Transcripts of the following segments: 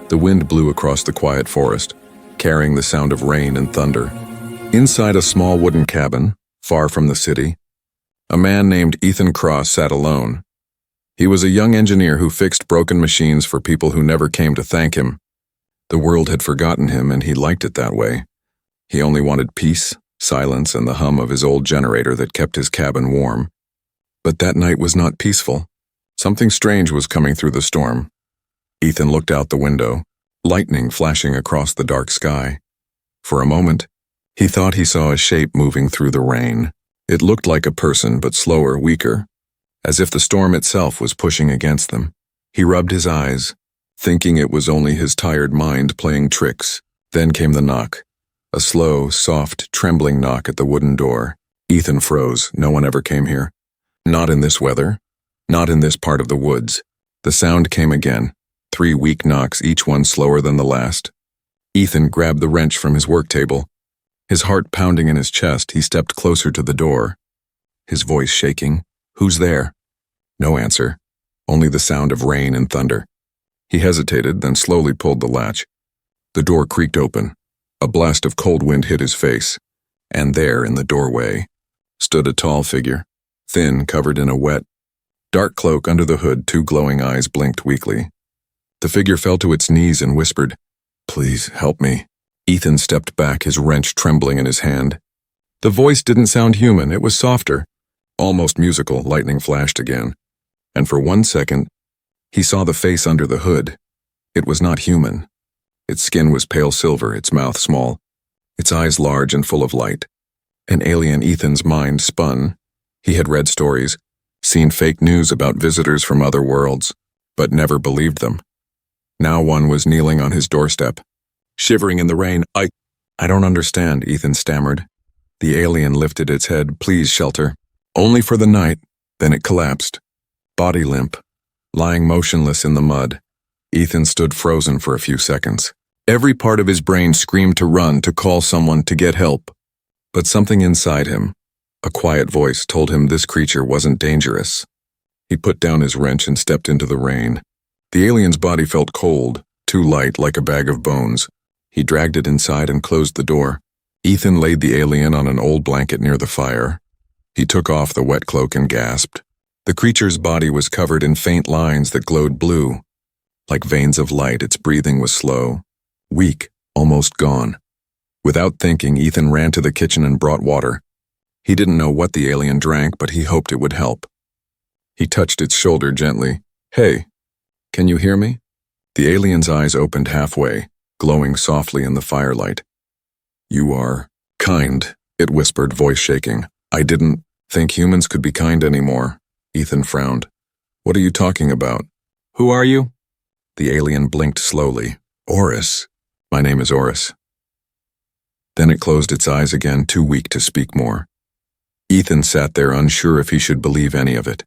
The wind blew across the quiet forest, carrying the sound of rain and thunder. Inside a small wooden cabin, far from the city, a man named Ethan Cross sat alone. He was a young engineer who fixed broken machines for people who never came to thank him. The world had forgotten him, and he liked it that way. He only wanted peace, silence, and the hum of his old generator that kept his cabin warm. But that night was not peaceful. Something strange was coming through the storm. Ethan looked out the window, lightning flashing across the dark sky. For a moment, he thought he saw a shape moving through the rain. It looked like a person, but slower, weaker, as if the storm itself was pushing against them. He rubbed his eyes, thinking it was only his tired mind playing tricks. Then came the knock. A slow, soft, trembling knock at the wooden door. Ethan froze. No one ever came here. Not in this weather. Not in this part of the woods. The sound came again. 3 weak knocks, each one slower than the last. Ethan grabbed the wrench from his work table. His heart pounding in his chest, he stepped closer to the door. His voice shaking. "Who's there?" No answer. Only the sound of rain and thunder. He hesitated, then slowly pulled the latch. The door creaked open. A blast of cold wind hit his face. And there, in the doorway, stood a tall figure, thin, covered in a wet, dark cloak. Under the hood, 2 glowing eyes blinked weakly. The figure fell to its knees and whispered, "Please, help me." Ethan stepped back, his wrench trembling in his hand. The voice didn't sound human. It was softer, almost musical. Lightning flashed again. And for 1 second, he saw the face under the hood. It was not human. Its skin was pale silver, its mouth small, its eyes large and full of light. An alien. Ethan's mind spun. He had read stories, seen fake news about visitors from other worlds, but never believed them. Now one was kneeling on his doorstep, shivering in the rain. I don't understand," Ethan stammered. The alien lifted its head. "Please shelter. Only for the night." Then it collapsed, body limp, lying motionless in the mud. Ethan stood frozen for a few seconds. Every part of his brain screamed to run, to call someone, to get help. But something inside him, a quiet voice, told him this creature wasn't dangerous. He put down his wrench and stepped into the rain. The alien's body felt cold, too light, like a bag of bones. He dragged it inside and closed the door. Ethan laid the alien on an old blanket near the fire. He took off the wet cloak and gasped. The creature's body was covered in faint lines that glowed blue. Like veins of light, its breathing was slow, weak, almost gone. Without thinking, Ethan ran to the kitchen and brought water. He didn't know what the alien drank, but he hoped it would help. He touched its shoulder gently. "Hey, can you hear me?" The alien's eyes opened halfway, glowing softly in the firelight. "You are kind," it whispered, voice shaking. "I didn't think humans could be kind anymore." Ethan frowned. "What are you talking about?" "Who are you?" The alien blinked slowly. "Oris. My name is Oris." Then it closed its eyes again, too weak to speak more. Ethan sat there, unsure if he should believe any of it.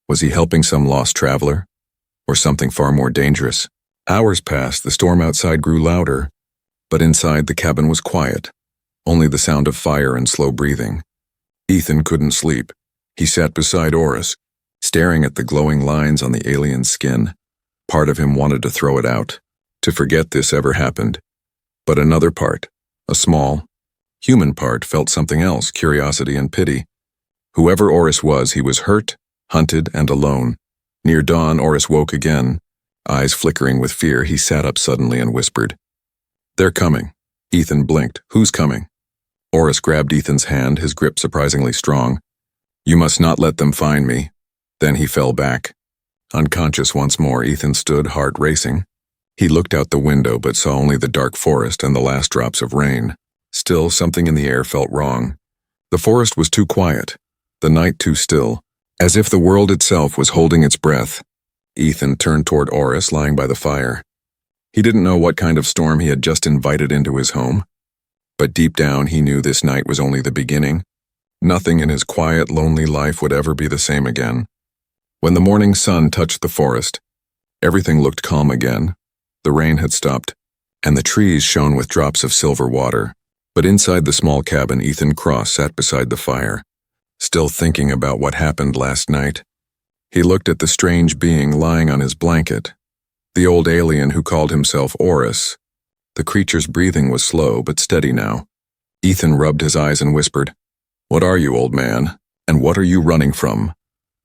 Was he helping some lost traveler? Or something far more dangerous? Hours passed. The storm outside grew louder, but inside the cabin was quiet, only the sound of fire and slow breathing. Ethan couldn't sleep. He sat beside Oris, staring at the glowing lines on the alien's skin. Part of him wanted to throw it out, to forget this ever happened. But another part, a small, human part, felt something else, curiosity and pity. Whoever Oris was, he was hurt, hunted, and alone. Near dawn, Oris woke again. Eyes flickering with fear, he sat up suddenly and whispered, "They're coming." Ethan blinked. "Who's coming?" Oris grabbed Ethan's hand, his grip surprisingly strong. "You must not let them find me." Then he fell back. Unconscious once more, Ethan stood, heart racing. He looked out the window but saw only the dark forest and the last drops of rain. Still, something in the air felt wrong. The forest was too quiet, the night too still, as if the world itself was holding its breath. Ethan turned toward Oris, lying by the fire. He didn't know what kind of storm he had just invited into his home, but deep down he knew this night was only the beginning. Nothing in his quiet, lonely life would ever be the same again. When the morning sun touched the forest, everything looked calm again. The rain had stopped, and the trees shone with drops of silver water. But inside the small cabin, Ethan Cross sat beside the fire, still thinking about what happened last night. He looked at the strange being lying on his blanket. The old alien who called himself Orus. The creature's breathing was slow but steady now. Ethan rubbed his eyes and whispered, "What are you, old man? And what are you running from?"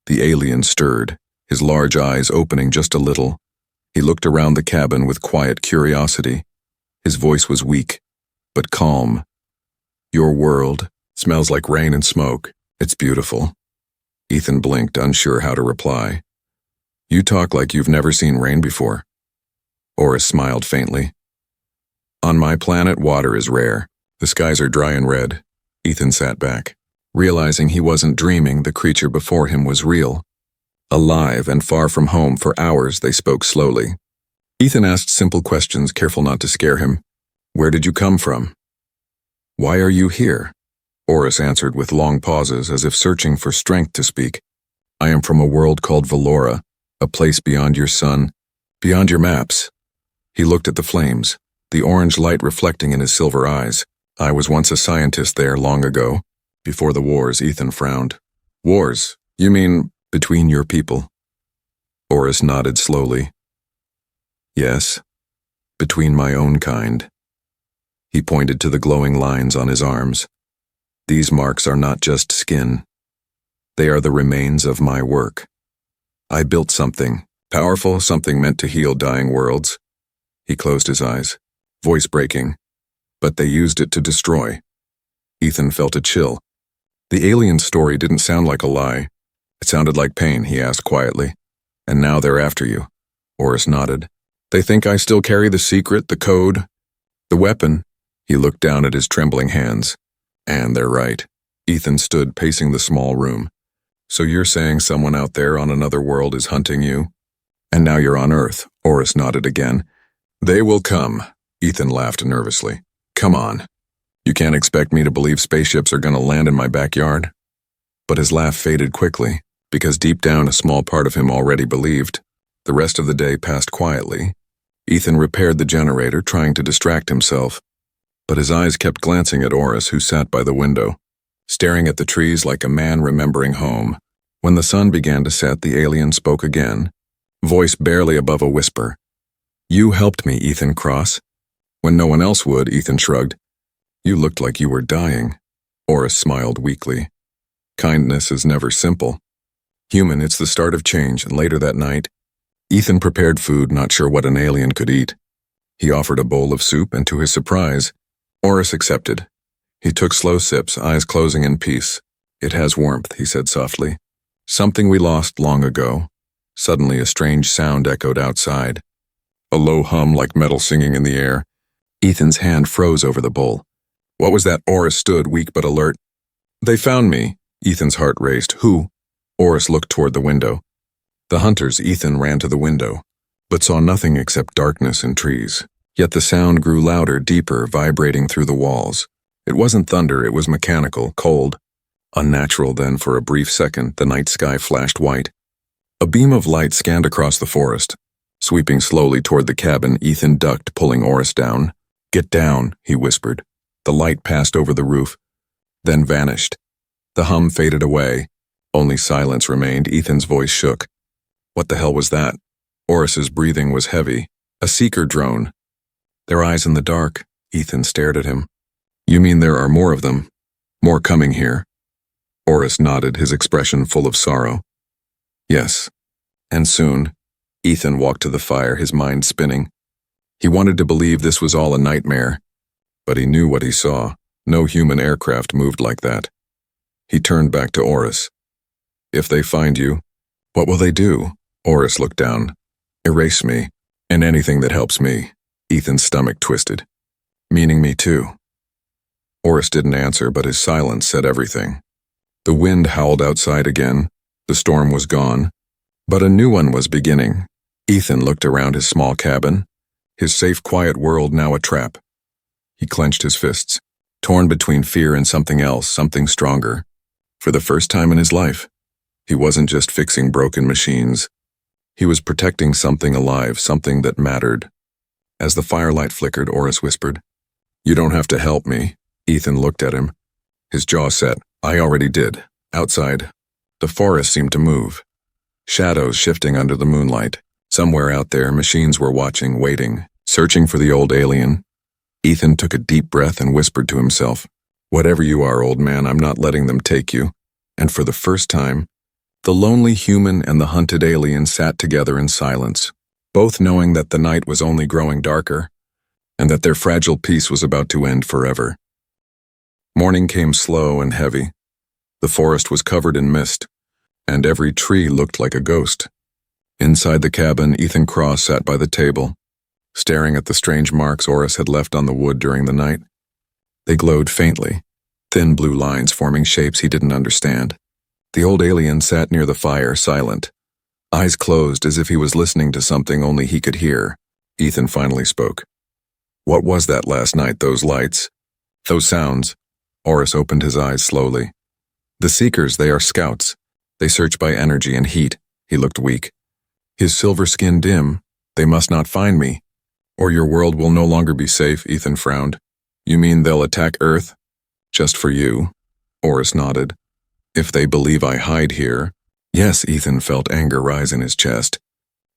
The alien stirred, his large eyes opening just a little. He looked around the cabin with quiet curiosity. His voice was weak, but calm. "Your world smells like rain and smoke. It's beautiful." Ethan blinked, unsure how to reply. "You talk like you've never seen rain before." Orus smiled faintly. "On my planet, water is rare. The skies are dry and red." Ethan sat back. Realizing he wasn't dreaming, the creature before him was real. Alive and far from home. For hours, they spoke slowly. Ethan asked simple questions, careful not to scare him. "Where did you come from?" "Why are you here?" Orus answered with long pauses, as if searching for strength to speak. "I am from a world called Valora, a place beyond your sun, beyond your maps." He looked at the flames, the orange light reflecting in his silver eyes. "I was once a scientist there long ago, before the wars." Ethan frowned. "Wars? You mean between your people?" Orus nodded slowly. "Yes, between my own kind." He pointed to the glowing lines on his arms. "These marks are not just skin. They are the remains of my work. I built something powerful, something meant to heal dying worlds." He closed his eyes, voice breaking. "But they used it to destroy." Ethan felt a chill. The alien story didn't sound like a lie. It sounded like pain. He asked quietly, "And now they're after you?" Orus nodded. "They think I still carry the secret, the code, the weapon." He looked down at his trembling hands. "And they're right." Ethan stood pacing the small room. "So you're saying someone out there on another world is hunting you? And now you're on Earth." Orus nodded again. "They will come." Ethan laughed nervously. "Come on. You can't expect me to believe spaceships are going to land in my backyard?" But his laugh faded quickly, because deep down a small part of him already believed. The rest of the day passed quietly. Ethan repaired the generator, trying to distract himself. But his eyes kept glancing at Orus, who sat by the window, staring at the trees like a man remembering home. When the sun began to set, the alien spoke again, voice barely above a whisper. "You helped me, Ethan Cross." When no one else would, Ethan shrugged. "You looked like you were dying." Orus smiled weakly. "Kindness is never simple. Human, it's the start of change." And later that night, Ethan prepared food, not sure what an alien could eat. He offered a bowl of soup, and to his surprise, Orus accepted. He took slow sips, eyes closing in peace. "It has warmth," he said softly. "Something we lost long ago." Suddenly a strange sound echoed outside. A low hum like metal singing in the air. Ethan's hand froze over the bowl. "What was that?" Orus stood, weak but alert. "They found me." Ethan's heart raced. "Who?" Orus looked toward the window. "The hunters." Ethan ran to the window, but saw nothing except darkness and trees. Yet the sound grew louder, deeper, vibrating through the walls. It wasn't thunder, it was mechanical, cold. Unnatural. Then, for a brief second, the night sky flashed white. A beam of light scanned across the forest. Sweeping slowly toward the cabin, Ethan ducked, pulling Orus down. "Get down," he whispered. The light passed over the roof, then vanished. The hum faded away. Only silence remained. Ethan's voice shook. What the hell was that? Orus's breathing was heavy. A seeker drone. Their eyes in the dark. Ethan stared at him. "You mean there are more of them? More coming here?" Orus nodded, his expression full of sorrow. "Yes. And soon." Ethan walked to the fire, his mind spinning. He wanted to believe this was all a nightmare, but he knew what he saw. No human aircraft moved like that. He turned back to Orus. "If they find you, what will they do?" Orus looked down. "Erase me, and anything that helps me." Ethan's stomach twisted. "Meaning me too?" Orus didn't answer, but his silence said everything. The wind howled outside again. The storm was gone, but a new one was beginning. Ethan looked around his small cabin, his safe, quiet world now a trap. He clenched his fists, torn between fear and something else, something stronger. For the first time in his life, he wasn't just fixing broken machines. He was protecting something alive, something that mattered. As the firelight flickered, Orus whispered, "You don't have to help me." Ethan looked at him, his jaw set. "I already did." Outside, the forest seemed to move. Shadows shifting under the moonlight. Somewhere out there, machines were watching, waiting, searching for the old alien. Ethan took a deep breath and whispered to himself, "Whatever you are, old man, I'm not letting them take you." And for the first time, the lonely human and the hunted alien sat together in silence, both knowing that the night was only growing darker and that their fragile peace was about to end forever. Morning came slow and heavy. The forest was covered in mist, and every tree looked like a ghost. Inside the cabin, Ethan Cross sat by the table, staring at the strange marks Oris had left on the wood during the night. They glowed faintly, thin blue lines forming shapes he didn't understand. The old alien sat near the fire, silent, eyes closed as if he was listening to something only he could hear. Ethan finally spoke. "What was that last night, those lights? Those sounds?" Oris opened his eyes slowly. "The Seekers, they are scouts. They search by energy and heat." He looked weak. His silver skin dim. "They must not find me, or your world will no longer be safe," Ethan frowned. "You mean they'll attack Earth? Just for you?" Oris nodded. "If they believe I hide here." "Yes," Ethan felt anger rise in his chest.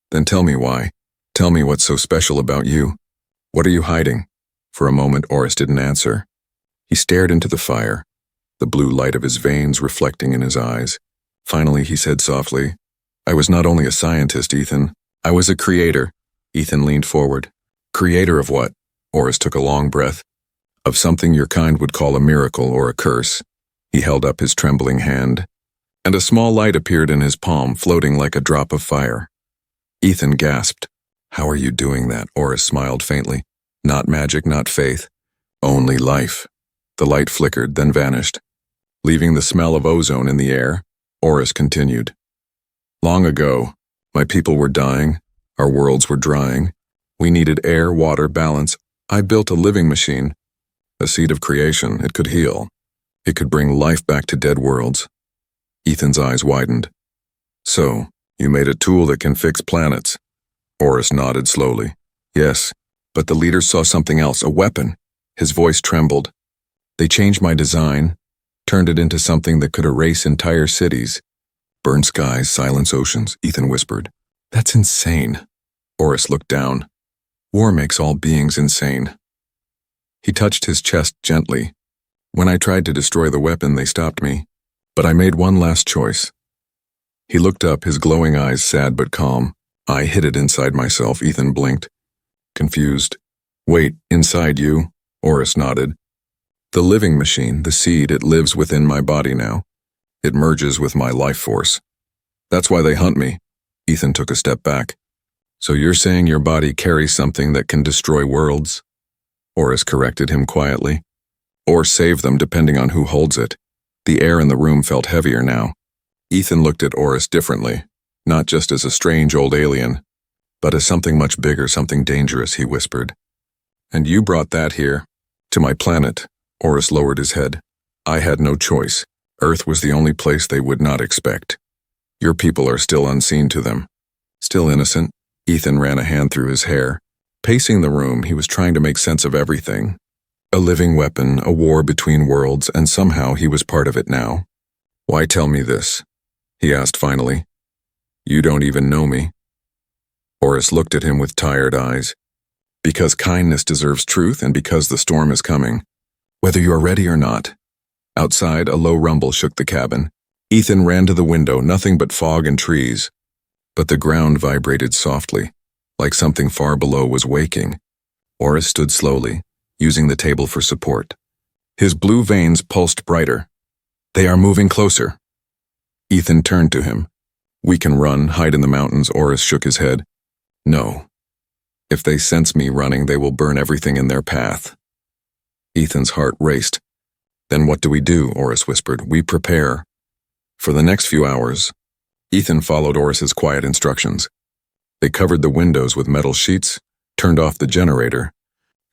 "Then tell me why. Tell me what's so special about you. What are you hiding?" For a moment, Oris didn't answer. He stared into the fire, the blue light of his veins reflecting in his eyes. Finally, he said softly, "I was not only a scientist, Ethan. I was a creator." Ethan leaned forward. "Creator of what?" Oris took a long breath. "Of something your kind would call a miracle or a curse." He held up his trembling hand, and a small light appeared in his palm, floating like a drop of fire. Ethan gasped. "How are you doing that?" Oris smiled faintly. "Not magic, not faith. Only life." The light flickered, then vanished. Leaving the smell of ozone in the air, Oris continued. "Long ago, my people were dying, our worlds were drying. We needed air, water, balance. I built a living machine, a seed of creation. It could heal. It could bring life back to dead worlds." Ethan's eyes widened. "So, you made a tool that can fix planets?" Oris nodded slowly. "Yes, but the leaders saw something else, a weapon." His voice trembled. "They changed my design, turned it into something that could erase entire cities. Burn skies, silence oceans," Ethan whispered. "That's insane." Oris looked down. "War makes all beings insane." He touched his chest gently. "When I tried to destroy the weapon, they stopped me. But I made one last choice." He looked up, his glowing eyes sad but calm. "I hid it inside myself," Ethan blinked, confused. "Wait, inside you?" Oris nodded. "The living machine, the seed, it lives within my body now. It merges with my life force. That's why they hunt me." Ethan took a step back. "So you're saying your body carries something that can destroy worlds?" Oris corrected him quietly. "Or save them, depending on who holds it." The air in the room felt heavier now. Ethan looked at Oris differently, not just as a strange old alien, but as something much bigger, something dangerous, he whispered. "And you brought that here, to my planet." Oris lowered his head. "I had no choice. Earth was the only place they would not expect. Your people are still unseen to them. Still innocent." Ethan ran a hand through his hair. Pacing the room, he was trying to make sense of everything. A living weapon, a war between worlds, and somehow he was part of it now. "Why tell me this?" he asked finally. "You don't even know me." Oris looked at him with tired eyes. "Because kindness deserves truth, and because the storm is coming. Whether you are ready or not." Outside, a low rumble shook the cabin. Ethan ran to the window, nothing but fog and trees. But the ground vibrated softly, like something far below was waking. Oris stood slowly, using the table for support. His blue veins pulsed brighter. "They are moving closer." Ethan turned to him. "We can run, hide in the mountains." Oris shook his head. "No. If they sense me running, they will burn everything in their path." Ethan's heart raced. "Then what do we do?" Oris whispered. "We prepare." For the next few hours, Ethan followed Oris's quiet instructions. They covered the windows with metal sheets, turned off the generator,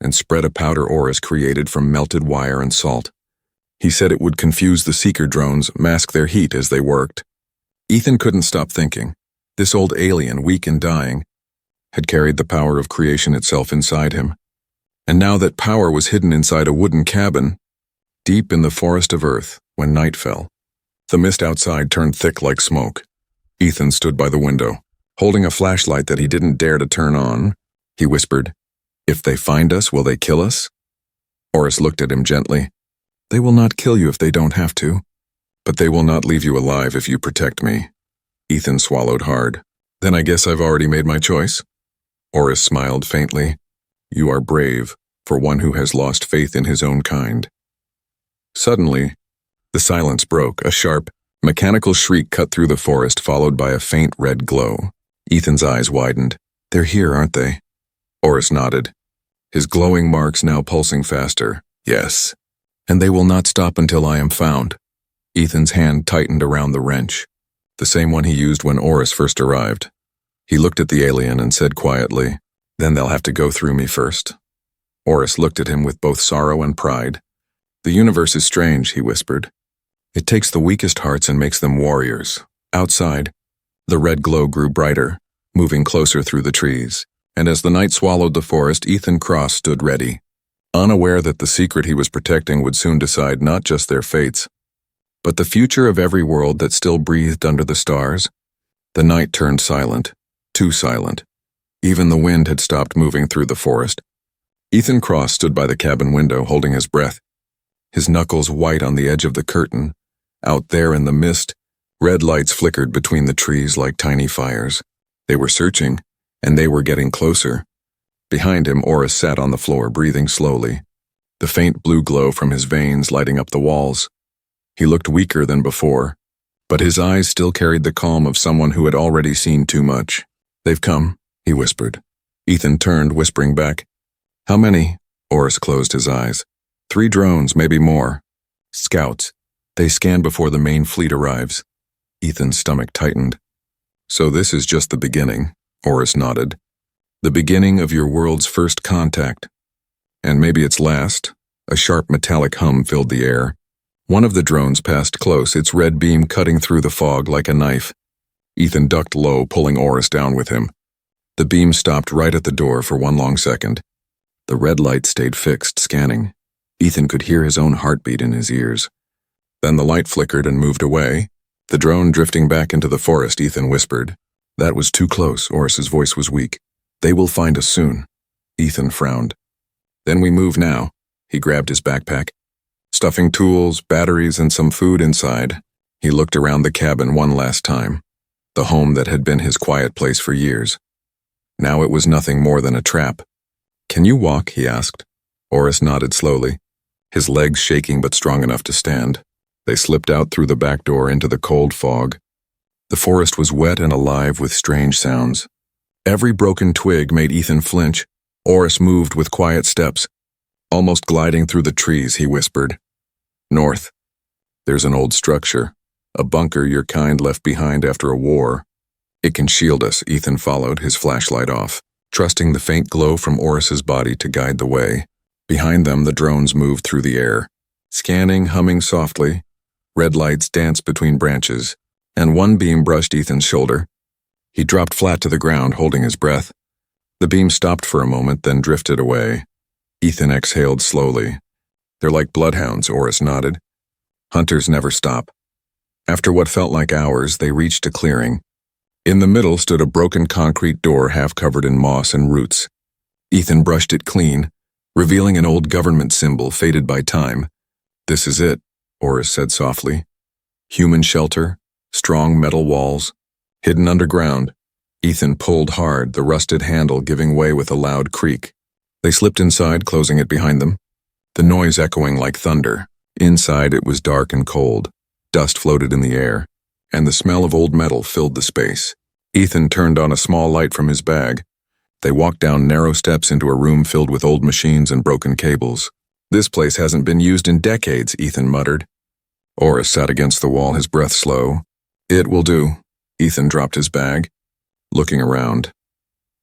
and spread a powder Oris created from melted wire and salt. He said it would confuse the seeker drones, mask their heat as they worked. Ethan couldn't stop thinking. This old alien, weak and dying, had carried the power of creation itself inside him. And now that power was hidden inside a wooden cabin, deep in the forest of Earth, when night fell. The mist outside turned thick like smoke. Ethan stood by the window. holding a flashlight that he didn't dare to turn on. He whispered, "If they find us, will they kill us?" Oris looked at him gently. "They will not kill you if they don't have to, but they will not leave you alive if you protect me." Ethan swallowed hard. "Then I guess I've already made my choice." Oris smiled faintly. "You are brave, for one who has lost faith in his own kind." Suddenly, the silence broke. A sharp, mechanical shriek cut through the forest, followed by a faint red glow. Ethan's eyes widened. "They're here, aren't they?" Oris nodded, his glowing marks now pulsing faster. "Yes, and they will not stop until I am found." Ethan's hand tightened around the wrench, the same one he used when Oris first arrived. He looked at the alien and said quietly, "Then they'll have to go through me first." Oris looked at him with both sorrow and pride. "The universe is strange," he whispered. "It takes the weakest hearts and makes them warriors." Outside, the red glow grew brighter, moving closer through the trees, and as the night swallowed the forest, Ethan Cross stood ready, unaware that the secret he was protecting would soon decide not just their fates, but the future of every world that still breathed under the stars. The night turned silent, too silent. Even the wind had stopped moving through the forest. Ethan Cross stood by the cabin window, holding his breath, his knuckles white on the edge of the curtain. Out there in the mist, red lights flickered between the trees like tiny fires. They were searching, and they were getting closer. Behind him, Oris sat on the floor, breathing slowly, the faint blue glow from his veins lighting up the walls. He looked weaker than before, but his eyes still carried the calm of someone who had already seen too much. "They've come," he whispered. Ethan turned, whispering back, "How many?" Oris closed his eyes. "3 drones, maybe more. Scouts. They scan before the main fleet arrives." Ethan's stomach tightened. "So this is just the beginning," Oris nodded. "The beginning of your world's first contact. And maybe its last." A sharp metallic hum filled the air. One of the drones passed close, its red beam cutting through the fog like a knife. Ethan ducked low, pulling Oris down with him. The beam stopped right at the door for one long second. The red light stayed fixed, scanning. Ethan could hear his own heartbeat in his ears. Then the light flickered and moved away. The drone drifting back into the forest, Ethan whispered. "That was too close." Oris's voice was weak. "They will find us soon." Ethan frowned. "Then we move now." He grabbed his backpack, stuffing tools, batteries, and some food inside. He looked around the cabin one last time, the home that had been his quiet place for years. Now it was nothing more than a trap. "Can you walk?" he asked. Oris nodded slowly, his legs shaking but strong enough to stand. They slipped out through the back door into the cold fog. The forest was wet and alive with strange sounds. Every broken twig made Ethan flinch. Oris moved with quiet steps, almost gliding through the trees. He whispered, "North. There's an old structure, a bunker your kind left behind after a war. It can shield us." Ethan followed, his flashlight off, trusting the faint glow from Oris's body to guide the way. Behind them, the drones moved through the air, scanning, humming softly. Red lights danced between branches, and one beam brushed Ethan's shoulder. He dropped flat to the ground, holding his breath. The beam stopped for a moment, then drifted away. Ethan exhaled slowly. "They're like bloodhounds," Oris nodded. "Hunters never stop." After what felt like hours, they reached a clearing. In the middle stood a broken concrete door half covered in moss and roots. Ethan brushed it clean, revealing an old government symbol faded by time. "This is it," Oris said softly. "Human shelter, strong metal walls, hidden underground." Ethan pulled hard, the rusted handle giving way with a loud creak. They slipped inside, closing it behind them, the noise echoing like thunder. Inside it was dark and cold. Dust floated in the air, and the smell of old metal filled the space. Ethan turned on a small light from his bag. They walked down narrow steps into a room filled with old machines and broken cables. "This place hasn't been used in decades," Ethan muttered. Oris sat against the wall, his breath slow. "It will do." Ethan dropped his bag, looking around.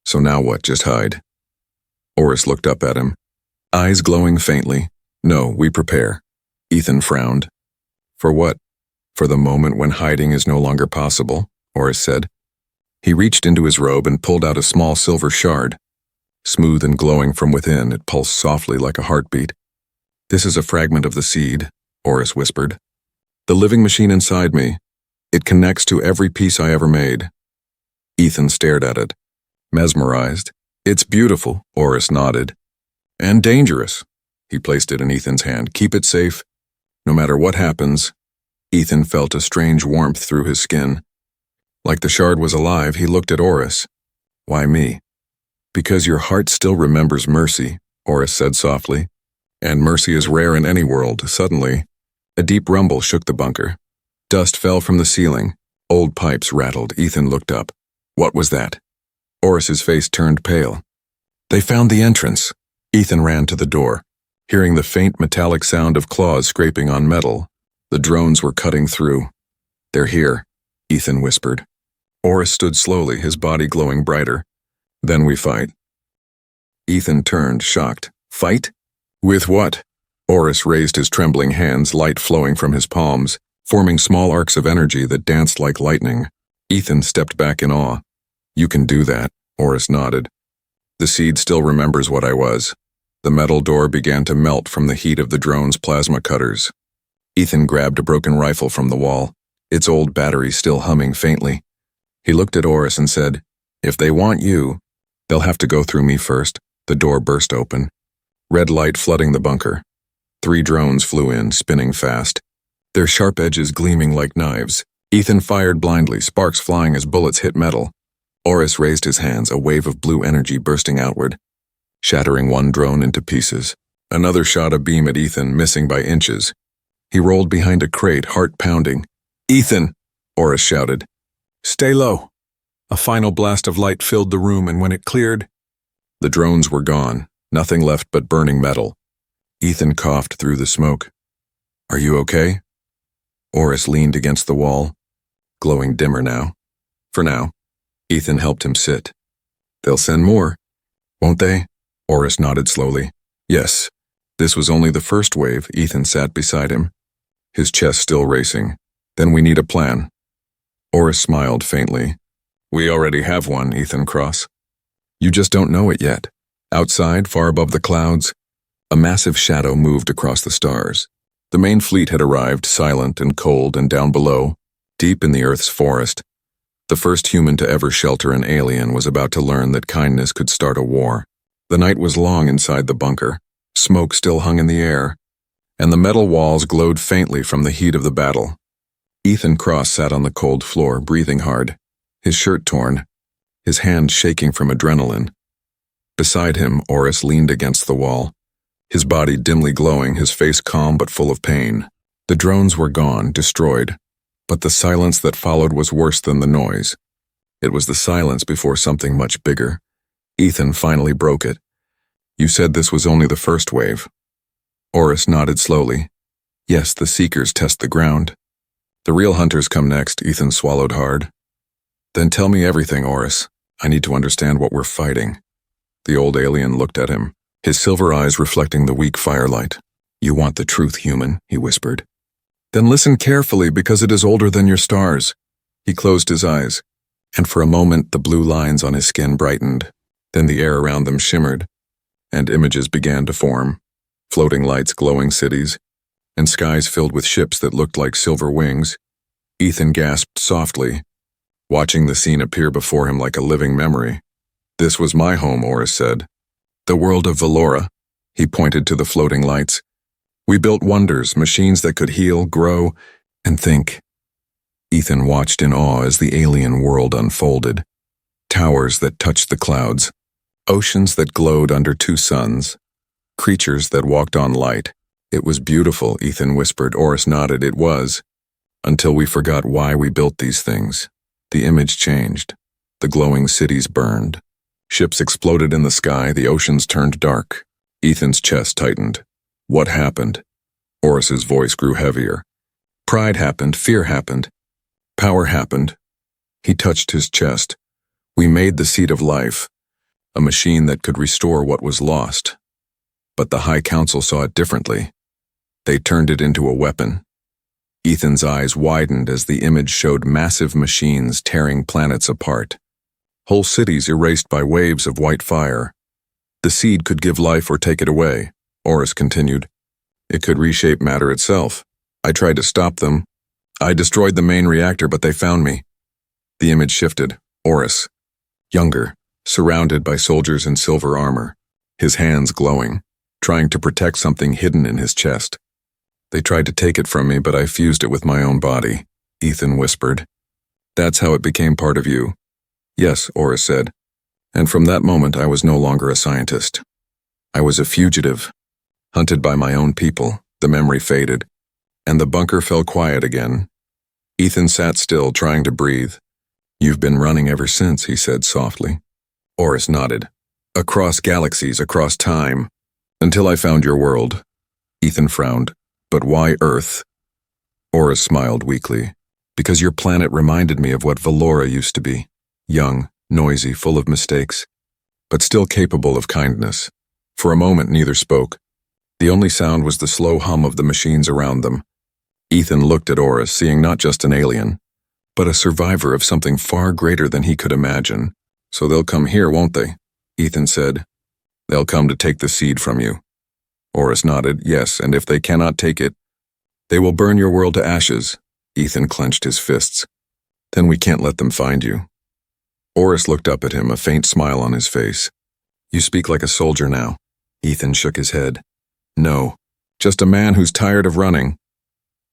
"So now what, just hide?" Oris looked up at him, eyes glowing faintly. "No, we prepare." Ethan frowned. "For what?" "For the moment when hiding is no longer possible," Oris said. He reached into his robe and pulled out a small silver shard. Smooth and glowing from within, it pulsed softly like a heartbeat. "This is a fragment of the seed," Oris whispered. "The living machine inside me. It connects to every piece I ever made." Ethan stared at it, mesmerized. It's beautiful, Oris nodded. And dangerous. He placed it in Ethan's hand. Keep it safe. No matter what happens. Ethan felt a strange warmth through his skin. Like the shard was alive, he looked at Oris. Why me? Because your heart still remembers mercy, Oris said softly. And mercy is rare in any world. Suddenly, a deep rumble shook the bunker. Dust fell from the ceiling. Old pipes rattled. Ethan looked up. What was that? Oris's face turned pale. They found the entrance. Ethan ran to the door, hearing the faint metallic sound of claws scraping on metal. The drones were cutting through. They're here, Ethan whispered. Oris stood slowly, his body glowing brighter. Then we fight. Ethan turned, shocked. Fight? With what? Oris raised his trembling hands, light flowing from his palms, forming small arcs of energy that danced like lightning. Ethan stepped back in awe. You can do that, Oris nodded. The seed still remembers what I was. The metal door began to melt from the heat of the drone's plasma cutters. Ethan grabbed a broken rifle from the wall, its old battery still humming faintly. He looked at Oris and said, If they want you, they'll have to go through me first. The door burst open. Red light flooding the bunker. 3 drones flew in, spinning fast, their sharp edges gleaming like knives. Ethan fired blindly, sparks flying as bullets hit metal. Oris raised his hands, a wave of blue energy bursting outward, shattering one drone into pieces. Another shot a beam at Ethan, missing by inches. He rolled behind a crate, heart pounding. Ethan! Oris shouted. Stay low. A final blast of light filled the room, and when it cleared, the drones were gone, nothing left but burning metal. Ethan coughed through the smoke. Are you okay? Oris leaned against the wall, glowing dimmer now. For now. Ethan helped him sit. They'll send more, won't they? Oris nodded slowly. Yes. This was only the first wave. Ethan sat beside him, his chest still racing. Then we need a plan. Oris smiled faintly. We already have one, Ethan Cross. You just don't know it yet. Outside, far above the clouds, a massive shadow moved across the stars. The main fleet had arrived, silent and cold, and down below, deep in the Earth's forest, the first human to ever shelter an alien was about to learn that kindness could start a war. The night was long inside the bunker. Smoke still hung in the air, and the metal walls glowed faintly from the heat of the battle. Ethan Cross sat on the cold floor, breathing hard, his shirt torn, his hands shaking from adrenaline. Beside him, Oris leaned against the wall, his body dimly glowing, his face calm but full of pain. The drones were gone, destroyed, but the silence that followed was worse than the noise. It was the silence before something much bigger. Ethan finally broke it. You said this was only the first wave. Oris nodded slowly. Yes, the Seekers test the ground. The real hunters come next. Ethan swallowed hard. Then tell me everything, Oris. I need to understand what we're fighting. The old alien looked at him, his silver eyes reflecting the weak firelight. You want the truth, human, he whispered. Then listen carefully, because it is older than your stars. He closed his eyes, and for a moment the blue lines on his skin brightened. Then the air around them shimmered, and images began to form. Floating lights, glowing cities, and skies filled with ships that looked like silver wings. Ethan gasped softly, watching the scene appear before him like a living memory. This was my home, Oris said. The world of Valora. He pointed to the floating lights. We built wonders, machines that could heal, grow, and think. Ethan watched in awe as the alien world unfolded. Towers that touched the clouds, oceans that glowed under 2 suns, creatures that walked on light. It was beautiful, Ethan whispered. Oris nodded. It was, until we forgot why we built these things. The image changed. The glowing cities burned. Ships exploded in the sky, the oceans turned dark. Ethan's chest tightened. What happened? Oris's voice grew heavier. Pride happened, fear happened, power happened. He touched his chest. We made the seed of life, a machine that could restore what was lost. But the High Council saw it differently. They turned it into a weapon. Ethan's eyes widened as the image showed massive machines tearing planets apart. Whole cities erased by waves of white fire. The seed could give life or take it away, Oris continued. It could reshape matter itself. I tried to stop them. I destroyed the main reactor, but they found me. The image shifted. Oris, younger, surrounded by soldiers in silver armor, his hands glowing, trying to protect something hidden in his chest. They tried to take it from me, but I fused it with my own body, Ethan whispered. That's how it became part of you. Yes, Oris said. And from that moment I was no longer a scientist. I was a fugitive, hunted by my own people. The memory faded, and the bunker fell quiet again. Ethan sat still, trying to breathe. You've been running ever since, he said softly. Oris nodded. Across galaxies, across time, until I found your world. Ethan frowned. But why Earth? Oris smiled weakly. Because your planet reminded me of what Valora used to be. Young, noisy, full of mistakes, but still capable of kindness. For a moment neither spoke. The only sound was the slow hum of the machines around them. Ethan looked at Oris, seeing not just an alien, but a survivor of something far greater than he could imagine. So they'll come here, won't they? Ethan said. They'll come to take the seed from you. Oris nodded. Yes, and if they cannot take it, they will burn your world to ashes. Ethan clenched his fists. Then we can't let them find you. Oris looked up at him, a faint smile on his face. You speak like a soldier now. Ethan shook his head. No, just a man who's tired of running.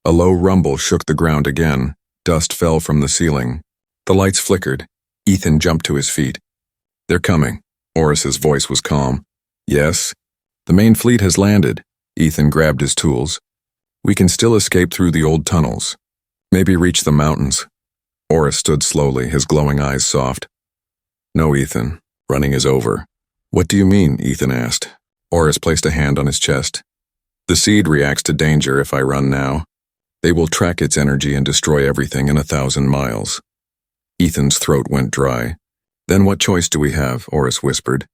A low rumble shook the ground again. Dust fell from the ceiling. The lights flickered. Ethan jumped to his feet. They're coming. Oris's voice was calm. Yes? The main fleet has landed. Ethan grabbed his tools. We can still escape through the old tunnels. Maybe reach the mountains. Oris stood slowly, his glowing eyes soft. No, Ethan. Running is over. What do you mean? Ethan asked. Oris placed a hand on his chest. The seed reacts to danger if I run now. They will track its energy and destroy everything in 1,000 miles. Ethan's throat went dry. Then what choice do we have? Oris whispered.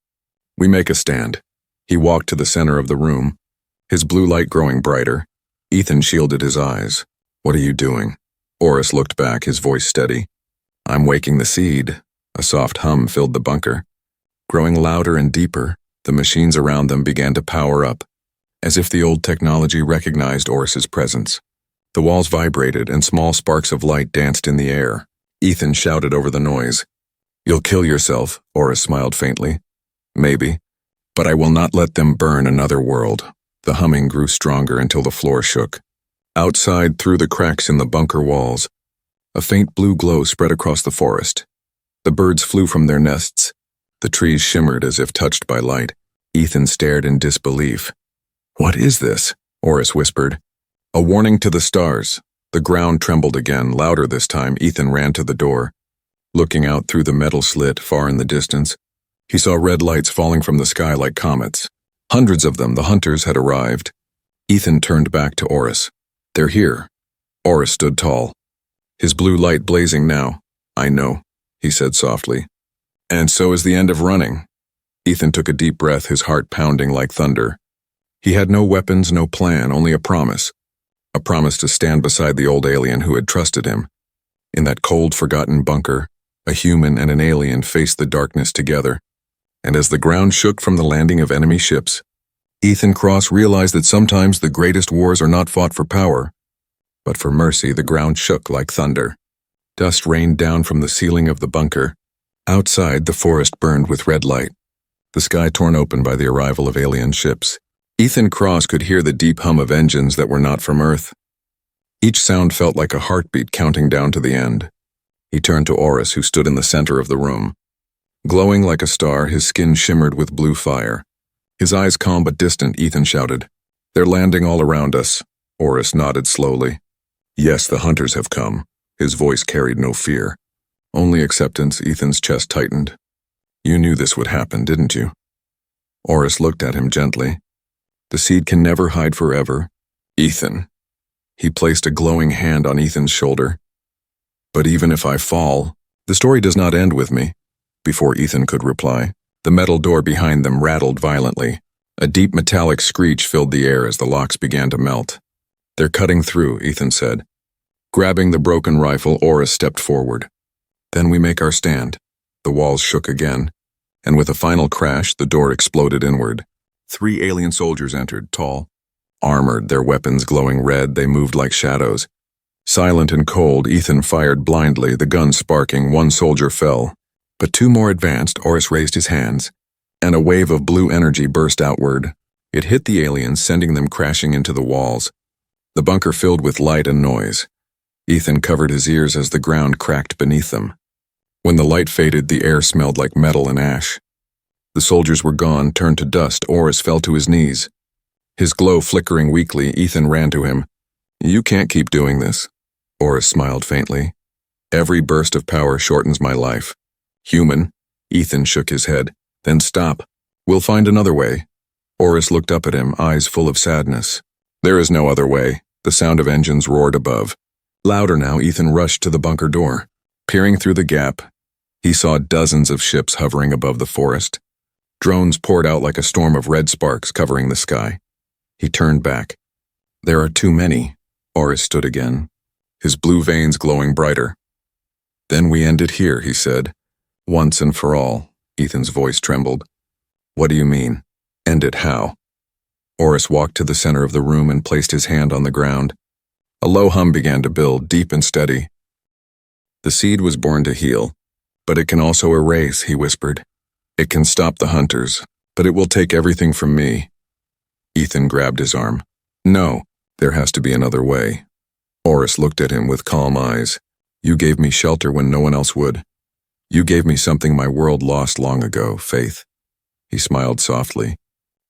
We make a stand. He walked to the center of the room, his blue light growing brighter. Ethan shielded his eyes. What are you doing? Oris looked back, his voice steady. I'm waking the seed. A soft hum filled the bunker. Growing louder and deeper, the machines around them began to power up, as if the old technology recognized Oris's presence. The walls vibrated and small sparks of light danced in the air. Ethan shouted over the noise. You'll kill yourself, Oris smiled faintly. Maybe. But I will not let them burn another world. The humming grew stronger until the floor shook. Outside, through the cracks in the bunker walls, a faint blue glow spread across the forest. The birds flew from their nests. The trees shimmered as if touched by light. Ethan stared in disbelief. What is this? Oris whispered. A warning to the stars. The ground trembled again, louder this time. Ethan ran to the door. Looking out through the metal slit far in the distance, he saw red lights falling from the sky like comets. Hundreds of them, the hunters, had arrived. Ethan turned back to Oris. They're here. Oris stood tall, his blue light blazing now. I know, he said softly. And so is the end of running. Ethan took a deep breath, his heart pounding like thunder. He had no weapons, no plan, only a promise. A promise to stand beside the old alien who had trusted him. In that cold, forgotten bunker, a human and an alien faced the darkness together. And as the ground shook from the landing of enemy ships, Ethan Cross realized that sometimes the greatest wars are not fought for power, but for mercy. The ground shook like thunder. Dust rained down from the ceiling of the bunker. Outside, the forest burned with red light, the sky torn open by the arrival of alien ships. Ethan Cross could hear the deep hum of engines that were not from Earth. Each sound felt like a heartbeat counting down to the end. He turned to Oris, who stood in the center of the room. Glowing like a star, his skin shimmered with blue fire. His eyes calm but distant, Ethan shouted. They're landing all around us. Oris nodded slowly. Yes, the hunters have come. His voice carried no fear. Only acceptance. Ethan's chest tightened. You knew this would happen, didn't you? Oris looked at him gently. The seed can never hide forever. Ethan. He placed a glowing hand on Ethan's shoulder. But even if I fall, the story does not end with me. Before Ethan could reply, the metal door behind them rattled violently. A deep metallic screech filled the air as the locks began to melt. They're cutting through, Ethan said. Grabbing the broken rifle, Oris stepped forward. Then we make our stand. The walls shook again, and with a final crash, the door exploded inward. 3 alien soldiers entered, tall, armored, their weapons glowing red. They moved like shadows. Silent and cold, Ethan fired blindly, the gun sparking. One soldier fell, But two more advanced, Oris raised his hands, and a wave of blue energy burst outward. It hit the aliens, sending them crashing into the walls. The bunker filled with light and noise. Ethan covered his ears as the ground cracked beneath them. When the light faded, the air smelled like metal and ash. The soldiers were gone, turned to dust. Oris fell to his knees. His glow flickering weakly, Ethan ran to him. "You can't keep doing this." Oris smiled faintly. "Every burst of power shortens my life." "Human." Ethan shook his head. "Then stop. We'll find another way." Oris looked up at him, eyes full of sadness. "There is no other way." The sound of engines roared above. Louder now, Ethan rushed to the bunker door. Peering through the gap, he saw dozens of ships hovering above the forest. Drones poured out like a storm of red sparks covering the sky. He turned back. "There are too many." Oris stood again, his blue veins glowing brighter. "Then we end it here," he said. "Once and for all." Ethan's voice trembled. "What do you mean? End it how?" Oris walked to the center of the room and placed his hand on the ground. A low hum began to build, deep and steady. "The seed was born to heal, but it can also erase," he whispered. "It can stop the hunters, but it will take everything from me." Ethan grabbed his arm. "No, there has to be another way." Oris looked at him with calm eyes. "You gave me shelter when no one else would. You gave me something my world lost long ago, faith." He smiled softly.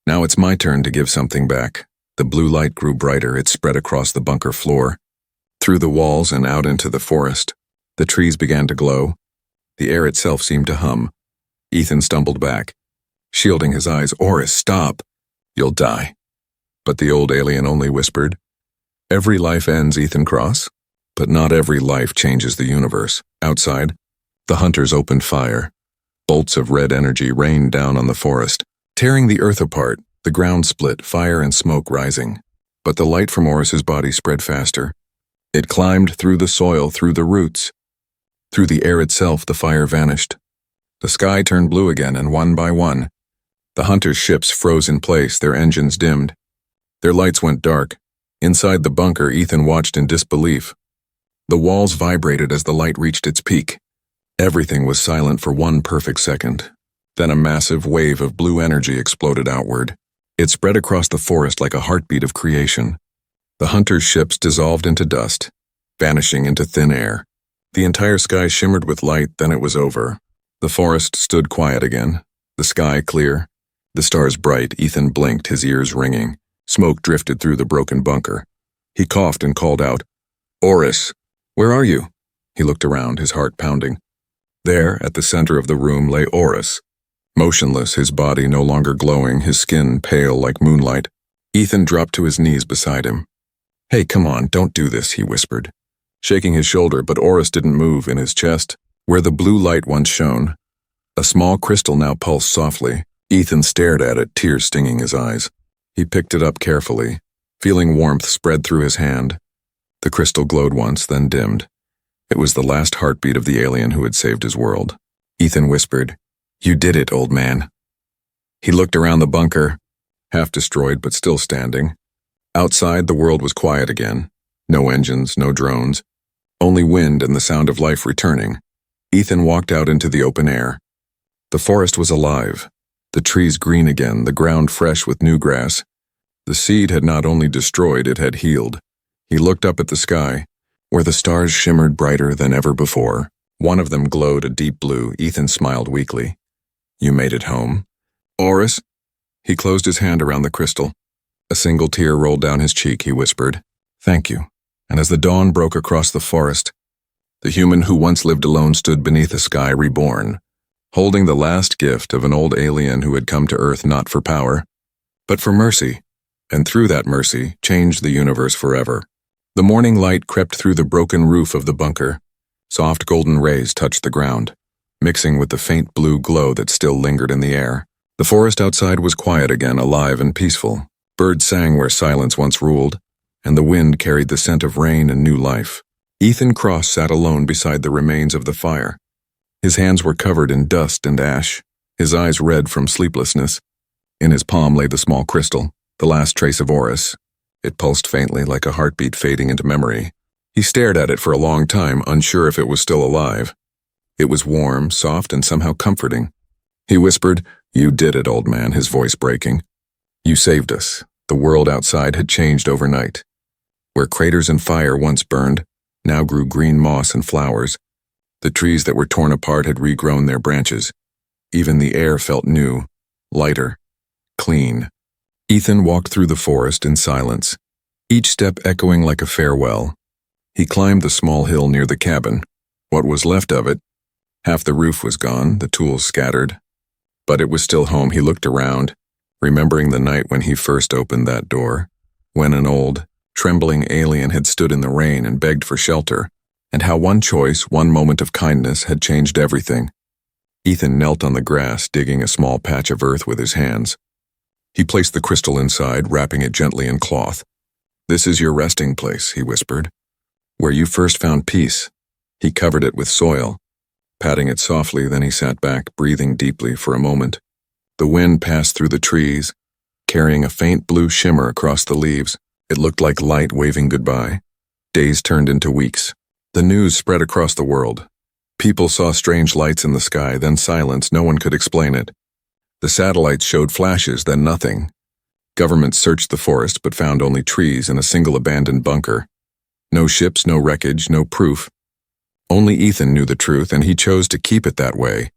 "Now it's my turn to give something back." The blue light grew brighter. It spread across the bunker floor, through the walls and out into the forest. The trees began to glow. The air itself seemed to hum. Ethan stumbled back, shielding his eyes. "Oris, stop! You'll die." But the old alien only whispered, "Every life ends, Ethan Cross, but not every life changes the universe." Outside, the hunters opened fire. Bolts of red energy rained down on the forest, tearing the earth apart. The ground split, fire and smoke rising. But the light from Oris's body spread faster. It climbed through the soil, through the roots. Through the air itself, the fire vanished. The sky turned blue again, and one by one, the hunters' ships froze in place, their engines dimmed. Their lights went dark. Inside the bunker, Ethan watched in disbelief. The walls vibrated as the light reached its peak. Everything was silent for one perfect second. Then a massive wave of blue energy exploded outward. It spread across the forest like a heartbeat of creation. The hunters' ships dissolved into dust, vanishing into thin air. The entire sky shimmered with light, then it was over. The forest stood quiet again, the sky clear, the stars bright. Ethan blinked, his ears ringing. Smoke drifted through the broken bunker. He coughed and called out, "Oris, where are you?" He looked around, his heart pounding. There, at the center of the room, lay Oris, motionless, his body no longer glowing, his skin pale like moonlight. Ethan dropped to his knees beside him. "Hey, come on, don't do this," he whispered, shaking his shoulder, but Oris didn't move. In his chest, where the blue light once shone, a small crystal now pulsed softly. Ethan stared at it, tears stinging his eyes. He picked it up carefully, feeling warmth spread through his hand. The crystal glowed once, then dimmed. It was the last heartbeat of the alien who had saved his world. Ethan whispered, "You did it, old man." He looked around the bunker, half destroyed but still standing. Outside, the world was quiet again. No engines, no drones, only wind and the sound of life returning. Ethan walked out into the open air. The forest was alive, the trees green again, the ground fresh with new grass. The seed had not only destroyed, it had healed. He looked up at the sky, where the stars shimmered brighter than ever before. One of them glowed a deep blue. Ethan smiled weakly. "You made it home." "Oris?" He closed his hand around the crystal. A single tear rolled down his cheek. He whispered, "Thank you." And as the dawn broke across the forest, the human who once lived alone stood beneath a sky reborn, holding the last gift of an old alien who had come to Earth not for power, but for mercy, and through that mercy changed the universe forever. The morning light crept through the broken roof of the bunker. Soft golden rays touched the ground, mixing with the faint blue glow that still lingered in the air. The forest outside was quiet again, alive and peaceful. Birds sang where silence once ruled, and the wind carried the scent of rain and new life. Ethan Cross sat alone beside the remains of the fire. His hands were covered in dust and ash, his eyes red from sleeplessness. In his palm lay the small crystal, the last trace of Oris. It pulsed faintly like a heartbeat fading into memory. He stared at it for a long time, unsure if it was still alive. It was warm, soft, and somehow comforting. He whispered, "You did it, old man," his voice breaking. "You saved us." The world outside had changed overnight. Where craters and fire once burned, now grew green moss and flowers. The trees that were torn apart had regrown their branches. Even the air felt new, lighter, clean. Ethan walked through the forest in silence, each step echoing like a farewell. He climbed the small hill near the cabin. What was left of it? Half the roof was gone, the tools scattered. But it was still home. He looked around, remembering the night when he first opened that door, when an old, trembling alien had stood in the rain and begged for shelter, and how one choice, one moment of kindness had changed everything. Ethan knelt on the grass, digging a small patch of earth with his hands. He placed the crystal inside, wrapping it gently in cloth. "This is your resting place," he whispered. "Where you first found peace." He covered it with soil, patting it softly, then he sat back, breathing deeply for a moment. The wind passed through the trees, carrying a faint blue shimmer across the leaves. It looked like light waving goodbye. Days turned into weeks. The news spread across the world. People saw strange lights in the sky, then silence. No one could explain it. The satellites showed flashes, then nothing. Governments searched the forest but found only trees and a single abandoned bunker. No ships, no wreckage, no proof. Only Ethan knew the truth, and he chose to keep it that way.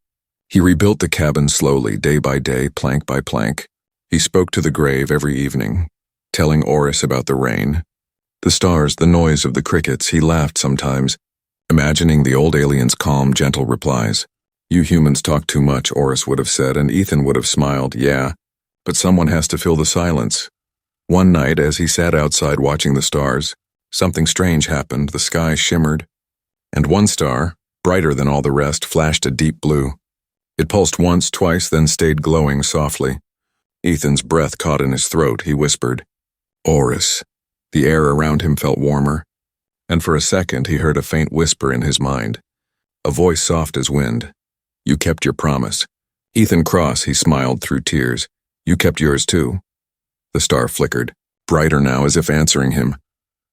He rebuilt the cabin slowly, day by day, plank by plank. He spoke to the grave every evening, telling Oris about the rain, the stars, the noise of the crickets. He laughed sometimes, imagining the old alien's calm, gentle replies. "You humans talk too much," Oris would have said, and Ethan would have smiled. "Yeah, but someone has to fill the silence." One night, as he sat outside watching the stars, something strange happened. The sky shimmered, and one star, brighter than all the rest, flashed a deep blue. It pulsed once, twice, then stayed glowing softly. Ethan's breath caught in his throat. He whispered, "Oris." The air around him felt warmer, and for a second he heard a faint whisper in his mind, a voice soft as wind. "You kept your promise." "Ethan Cross," he smiled through tears. "You kept yours too." The star flickered, brighter now as if answering him,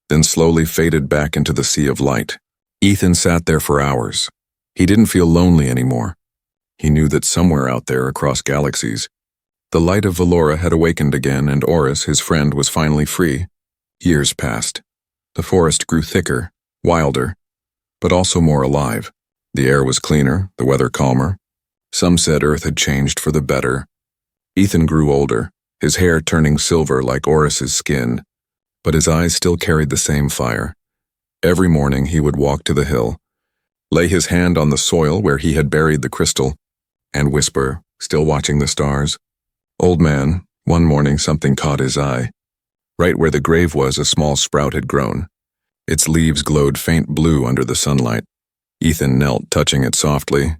then slowly faded back into the sea of light. Ethan sat there for hours. He didn't feel lonely anymore. He knew that somewhere out there across galaxies, the light of Valora had awakened again, and Oris, his friend, was finally free. Years passed. The forest grew thicker, wilder, but also more alive. The air was cleaner, the weather calmer. Some said Earth had changed for the better. Ethan grew older, his hair turning silver like Oris's skin, but his eyes still carried the same fire. Every morning he would walk to the hill, lay his hand on the soil where he had buried the crystal, and whisper, still watching the stars. "Old man," one morning something caught his eye. Right where the grave was, a small sprout had grown. Its leaves glowed faint blue under the sunlight. Ethan knelt, touching it softly.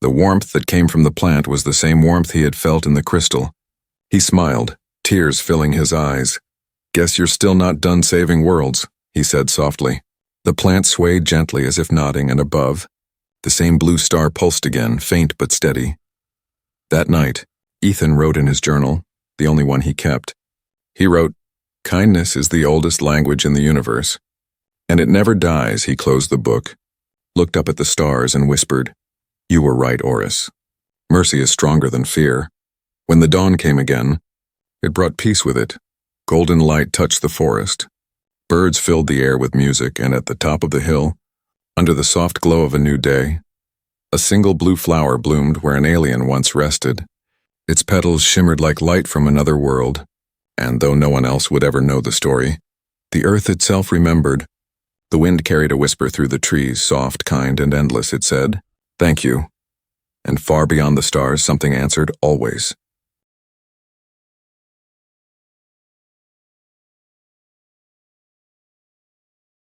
The warmth that came from the plant was the same warmth he had felt in the crystal. He smiled, tears filling his eyes. "Guess you're still not done saving worlds," he said softly. The plant swayed gently as if nodding, and above, the same blue star pulsed again, faint but steady. That night, Ethan wrote in his journal, the only one he kept. He wrote, "Kindness is the oldest language in the universe, and it never dies." He closed the book, looked up at the stars, and whispered, "You were right, Oris. Mercy is stronger than fear." When the dawn came again, it brought peace with it. Golden light touched the forest. Birds filled the air with music, and at the top of the hill, under the soft glow of a new day, a single blue flower bloomed where an alien once rested. Its petals shimmered like light from another world, and though no one else would ever know the story, the earth itself remembered. The wind carried a whisper through the trees, soft, kind, and endless. It said, "Thank you." And far beyond the stars, something answered, "Always."